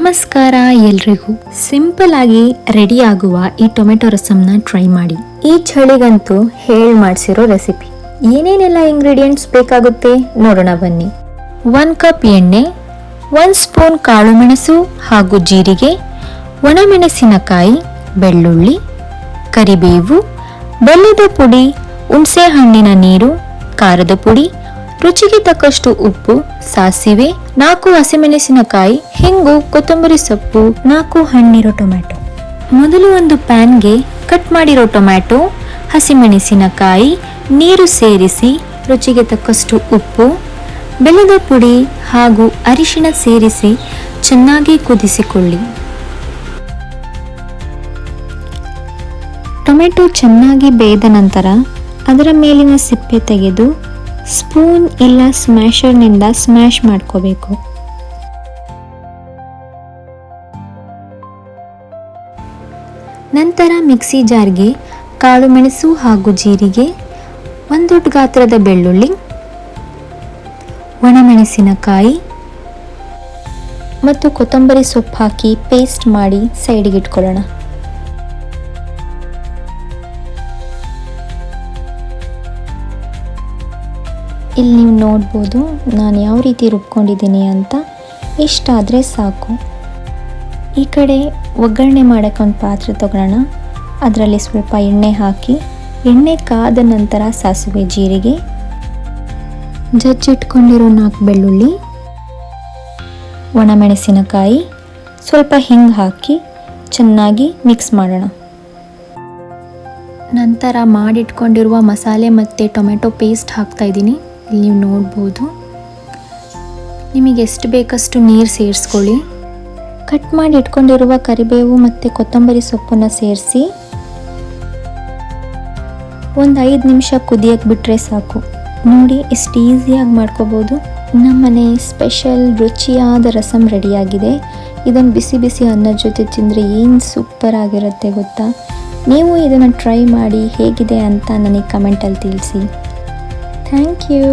ನಮಸ್ಕಾರ ಎಲ್ರಿಗೂ. ಸಿಂಪಲ್ ಆಗಿ ರೆಡಿ ಆಗುವ ಈ ಟೊಮೆಟೊ ರಸಂನ ಟ್ರೈ ಮಾಡಿ. ಈ ಚಳಿಗಂತೂ ಹೇಳ್ ಮಾಡಿಸಿರೋ ರೆಸಿಪಿ. ಏನೇನೆಲ್ಲ ಇಂಗ್ರೀಡಿಯೆಂಟ್ಸ್ ಬೇಕಾಗುತ್ತೆ ನೋಡೋಣ ಬನ್ನಿ. 1 ಕಪ್ ಎಣ್ಣೆ, 1 ಸ್ಪೂನ್ ಕಾಳುಮೆಣಸು ಹಾಗೂ ಜೀರಿಗೆ, ಒಣಮೆಣಸಿನಕಾಯಿ, ಬೆಳ್ಳುಳ್ಳಿ, ಕರಿಬೇವು, ಬೆಲ್ಲದ ಪುಡಿ, ಹುಣಸೆ ಹಣ್ಣಿನ ನೀರು, ಖಾರದ ಪುಡಿ, ರುಚಿಗೆ ತಕ್ಕಷ್ಟು ಉಪ್ಪು, ಸಾಸಿವೆ, 4 ಹಸಿಮೆಣಸಿನಕಾಯಿ, ಹಿಂಗು, ಕೊತ್ತಂಬರಿ ಸೊಪ್ಪು, 4 ಹಣ್ಣಿರೋ ಟೊಮ್ಯಾಟೊ. ಮೊದಲು ಒಂದು ಪ್ಯಾನ್ಗೆ ಕಟ್ ಮಾಡಿರೋ ಟೊಮ್ಯಾಟೊ, ಹಸಿಮೆಣಸಿನಕಾಯಿ, ನೀರು ಸೇರಿಸಿ ರುಚಿಗೆ ತಕ್ಕಷ್ಟು ಉಪ್ಪು, ಬೆಲ್ಲದ ಪುಡಿ ಹಾಗೂ ಅರಿಶಿಣ ಸೇರಿಸಿ ಚೆನ್ನಾಗಿ ಕುದಿಸಿಕೊಳ್ಳಿ. ಟೊಮೆಟೊ ಚೆನ್ನಾಗಿ ಬೇಯ್ದ ನಂತರ ಅದರ ಮೇಲಿನ ಸಿಪ್ಪೆ ತೆಗೆದು ಸ್ಪೂನ್ ಇಲ್ಲ ಸ್ಮ್ಯಾಶರ್ನಿಂದ ಸ್ಮ್ಯಾಶ್ ಮಾಡ್ಕೋಬೇಕು. ನಂತರ ಮಿಕ್ಸಿ ಜಾರ್ಗೆ ಕಾಳು ಮೆಣಸು ಹಾಗೂ ಜೀರಿಗೆ, 1 ದೊಡ್ಡ ಗಾತ್ರದ ಬೆಳ್ಳುಳ್ಳಿ, ಒಣಮೆಣಸಿನಕಾಯಿ ಮತ್ತು ಕೊತ್ತಂಬರಿ ಸೊಪ್ಪು ಹಾಕಿ ಪೇಸ್ಟ್ ಮಾಡಿ ಸೈಡಿಗೆ ಇಟ್ಕೊಳ್ಳೋಣ. ಇಲ್ಲಿ ನೀವು ನೋಡ್ಬೋದು ನಾನು ಯಾವ ರೀತಿ ರುಬ್ಕೊಂಡಿದ್ದೀನಿ ಅಂತ. ಇಷ್ಟಾದರೆ ಸಾಕು. ಈ ಕಡೆ ಒಗ್ಗರಣೆ ಮಾಡೋಕ್ಕೆ ಒಂದು ಪಾತ್ರೆ ತಗೊಳ್ಳೋಣ. ಅದರಲ್ಲಿ ಸ್ವಲ್ಪ ಎಣ್ಣೆ ಹಾಕಿ, ಎಣ್ಣೆ ಕಾದ ನಂತರ ಸಾಸಿವೆ, ಜೀರಿಗೆ, ಜಜ್ಜಿಟ್ಕೊಂಡಿರೋ 4 ಬೆಳ್ಳುಳ್ಳಿ, ಒಣಮೆಣಸಿನಕಾಯಿ, ಸ್ವಲ್ಪ ಹಿಂಗೆ ಹಾಕಿ ಚೆನ್ನಾಗಿ ಮಿಕ್ಸ್ ಮಾಡೋಣ. ನಂತರ ಮಾಡಿಟ್ಕೊಂಡಿರುವ ಮಸಾಲೆ ಮತ್ತು ಟೊಮೆಟೊ ಪೇಸ್ಟ್ ಹಾಕ್ತಾಯಿದ್ದೀನಿ. ಇಲ್ಲಿ ನೀವು ನೋಡ್ಬೋದು. ನಿಮಗೆ ಎಷ್ಟು ಬೇಕಷ್ಟು ನೀರು ಸೇರಿಸ್ಕೊಳ್ಳಿ. ಕಟ್ ಮಾಡಿ ಇಟ್ಕೊಂಡಿರುವ ಕರಿಬೇವು ಮತ್ತು ಕೊತ್ತಂಬರಿ ಸೊಪ್ಪನ್ನು ಸೇರಿಸಿ ಒಂದು 5 ನಿಮಿಷ ಕುದಿಯಕ್ಕೆ ಬಿಟ್ಟರೆ ಸಾಕು. ನೋಡಿ ಎಷ್ಟು ಈಸಿಯಾಗಿ ಮಾಡ್ಕೋಬೋದು. ನಮ್ಮನೆ ಸ್ಪೆಷಲ್ ರುಚಿಯಾದ ರಸಮ್ ರೆಡಿಯಾಗಿದೆ. ಇದನ್ನು ಬಿಸಿ ಬಿಸಿ ಅನ್ನದ ಜೊತೆ ತಿಂದರೆ ಏನು ಸೂಪರ್ ಆಗಿರುತ್ತೆ ಗೊತ್ತಾ. ನೀವು ಇದನ್ನು ಟ್ರೈ ಮಾಡಿ ಹೇಗಿದೆ ಅಂತ ನನಗೆ ಕಮೆಂಟಲ್ಲಿ ತಿಳಿಸಿ. Thank you.